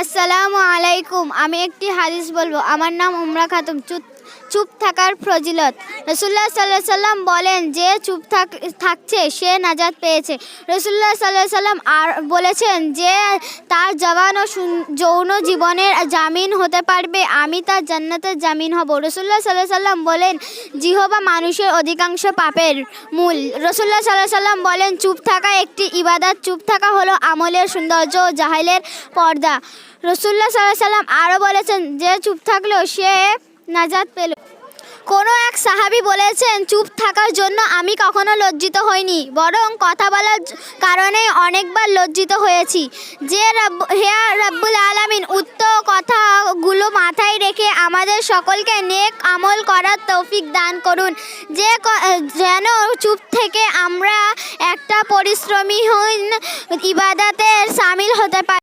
আসসালামু আলাইকুম। আমি একটি হাদিস বলবো। আমার নাম উমরা খাতুন। চুপ থাকার ফজিলত। রাসূলুল্লাহ সাল্লাল্লাহু আলাইহি সাল্লাম বলেন, যে চুপ থাকছে সে নাজাত পেয়েছে। রাসূলুল্লাহ সাল্লাল্লাহু আলাইহি সাল্লাম আর বলেছেন, যে তার জবান ও যৌন জীবনের জামিন হতে পারবে, আমি তার জান্নাতের জামিন হব। রাসূলুল্লাহ সাল্লাল্লাহু আলাইহি সাল্লাম বলেন, জিহ্বা মানুষের অধিকাংশ পাপের মূল। রাসূলুল্লাহ সাল্লাল্লাহু আলাইহি সাল্লাম বলেন, চুপ থাকা একটি ইবাদত। চুপ থাকা হলো আমলের সৌন্দর্য ও জাহেলের পর্দা। রাসূলুল্লাহ সাল্লাল্লাহু আলাইহি সাল্লাম আরও বলেছেন, যে চুপ থাকলেও সে নাজাত পেল। কোনো এক সাহাবী বলেছেন, চুপ থাকার জন্য আমি কখনো লজ্জিত হইনি, বরং কথা বলার কারণে অনেকবার লজ্জিত হয়েছি। হে রাব্বুল আলামিন, উক্ত কথাগুলো মাথায় রেখে আমাদের সকলকে নেক আমল করার তৌফিক দান করুন, যেন চুপ থেকে আমরা একটা পরিশ্রমীহীন ইবাদতে শামিল হতে পারি।